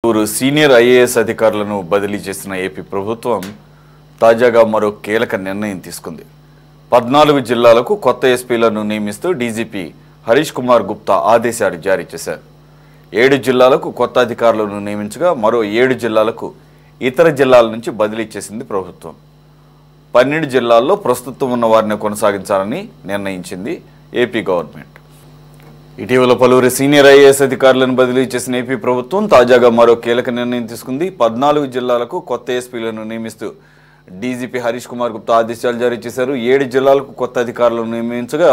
Senior IAS అధికారులను బదిలీ చేసిన ఏపీ ప్రభుత్వం తాజాగా మరో కీలక నిర్ణయం తీసుకుంది. 14 జిల్లాలకు కొత్త ఎస్పీలను నియమిస్తూ డీజీపీ హరీష్ కుమార్ గుప్తా ఆదేశాలు జారీ చేశారు. 7 జిల్లాలకు కొత్త అధికారులను నియమించగా మరో 7 జిల్లాలకు ఇతర జిల్లాల నుంచి బదిలీ చేసింది ప్రభుత్వం. 12 జిల్లాల్లో ప్రస్తుతం ఉన్న వారిని కొనసాగించాలని నిర్ణయించింది ఏపీ గవర్నమెంట్. ఇటీవల పలువురు సీనియర్ ఐఏఎస్ అధికారులను బదిలీ చేసిన ఏపీ ప్రభుత్వం తాజాగా మరో కీలక నిర్ణయం తీసుకుంది. 14 జిల్లాలకు కొత్త ఎస్పీలను నియమిస్తూ డీజీపీ హరీష్ కుమార్ గుప్తా ఆదేశాలు జారీ చేశారు. 7 జిల్లాలకు కొత్త అధికారులను నియమించగా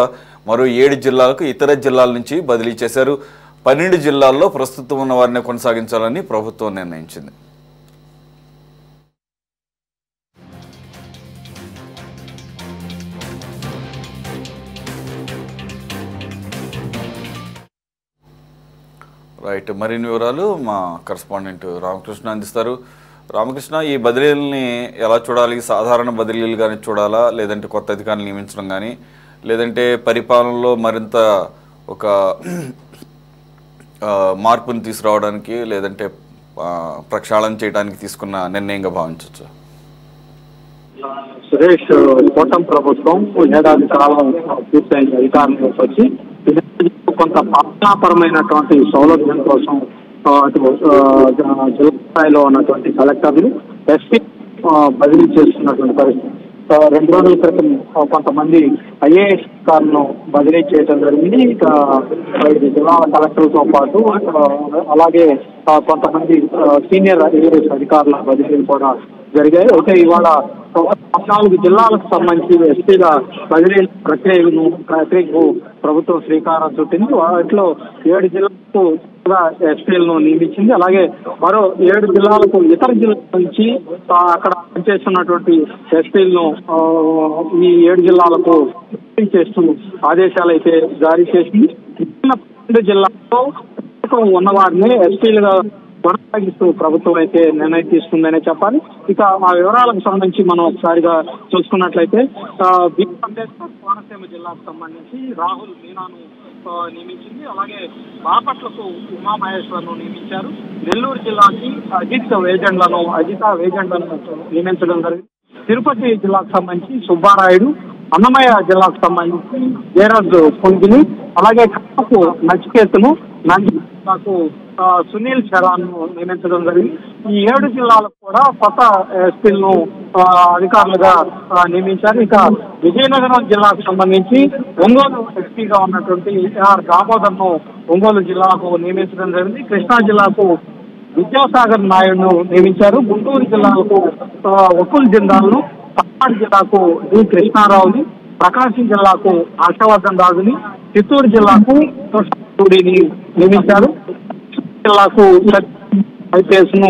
మరో 7 జిల్లాలకు ఇతర జిల్లాల నుంచి బదిలీ చేశారు. 12 జిల్లాల్లో ప్రస్తుతం ఉన్న వారిని కొనసాగించాలని ప్రభుత్వం నిర్ణయించింది. రైట్, మరిన్ని వివరాలు మా కరెస్పాండెంట్ రామకృష్ణ అందిస్తారు. రామకృష్ణ, ఈ బదిలీలని ఎలా చూడాలి? సాధారణ బదిలీలు కానీ చూడాలా, లేదంటే కొత్త అధికారులు నియమించడం కానీ, లేదంటే పరిపాలనలో మరింత ఒక మార్పును తీసుకురావడానికి, లేదంటే ప్రక్షాళన చేయడానికి తీసుకున్న నిర్ణయంగా భావించవచ్చు? సురేష్, కూటమి ప్రభుత్వం ఏడాది కాలం పూర్తయిన అధికారంలోకి వచ్చి కొంత పాలనాపరమైనటువంటి సౌలభ్యం కోసం జిల్లా స్థాయిలో ఉన్నటువంటి కలెక్టర్లు ఎస్పీ బదిలీ చేస్తున్నటువంటి పరిస్థితి. 2 రోజుల క్రితం కొంతమంది ఐఏఎస్ అధికారులను బదిలీ చేయడం జరిగింది. ఇక 5 జిల్లాల కలెక్టర్లతో పాటు అలాగే కొంతమంది సీనియర్ ఐఏఎస్ అధికారుల బదిలీలు కూడా జరిగాయి. అయితే ఇవాళ 14 జిల్లాలకు సంబంధించి ఎస్పీల బదిలీ ప్రక్రియకు ప్రభుత్వం శ్రీకారం చుట్టింది. వాటిలో 7 జిల్లాలకు ఎస్పీలను నియమించింది. అలాగే మరో 7 జిల్లాలకు ఇతర జిల్లాల నుంచి అక్కడ పనిచేస్తున్నటువంటి ఎస్పీలను ఈ 7 జిల్లాలకు చేస్తూ ఆదేశాలు అయితే జారీ చేసింది. 12 జిల్లాల్లో ఉన్న వారిని ఎస్పీలుగా కొనసాగిస్తూ ప్రభుత్వం అయితే నిర్ణయం తీసుకుందనే చెప్పాలి. ఇక ఆ వివరాలకు సంబంధించి మనం ఒకసారిగా చూసుకున్నట్లయితే కోనసీమ జిల్లాకు సంబంధించి రాహుల్ మీనాను నియమించింది. అలాగే బాపట్లకు ఉమామహేశ్వర్ను నియమించారు. నెల్లూరు జిల్లాకి అజితా వేజెండ్లను నియమించడం జరిగింది. తిరుపతి జిల్లాకు సంబంధించి సుబ్బారాయుడు, అన్నమయ్య జిల్లాకు సంబంధించి జయరాజ్ పొంగిని, అలాగే కడపకు నచికేతను, జిల్లాకు సునీల్ శరాన్ నియమించడం జరిగింది. ఈ 7 జిల్లాలకు కూడా కొత్త ఎస్పీలను అధికారులుగా నియమించారు. ఇక విజయనగరం జిల్లాకు సంబంధించి ఒంగోలు ఎస్పీగా ఉన్నటువంటి ఆర్ దామోదర్ ను ఒంగోలు జిల్లాకు నియమించడం జరిగింది. కృష్ణా జిల్లాకు విద్యాసాగర్ నాయుడును నియమించారు. గుంటూరు జిల్లాకు వకుల్ జిందాల్ను, పల్నాడు జిల్లాకు డి కృష్ణారావుని, ప్రకాశం జిల్లాకు హర్షవర్ధన్ రాజుని, చిత్తూరు జిల్లాకు తుషారుడిని నియమించారు. జిల్లాకు ఐపీఎస్ ను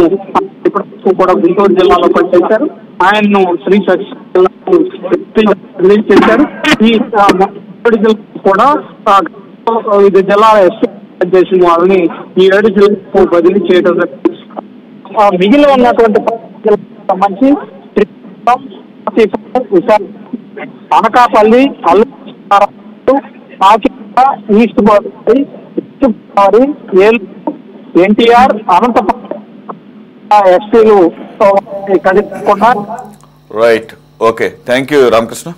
ఇప్పటివరకు కూడా గుంటూరు జిల్లాలో పనిచేశారు. ఆయన్ను శ్రీ జిల్లాకు రిలీజ్ చేశారు. ఈ 7 జిల్లాకు కూడా 5 జిల్లాల ఎస్పీ చేసిన వాళ్ళని ఈ 7 జిల్లాలకు బదిలీ చేయడం జరిగింది. మిగిలిన ఉన్నటువంటి సంబంధించి అనకాపల్లి, అల్లూరు, కాకినాడ, ఈస్ట్ గోదావరి, ఏలూరు, ఎన్టీఆర్, అనంతపురం ఎస్పీలు. Right, okay, thank you Ramakrishna.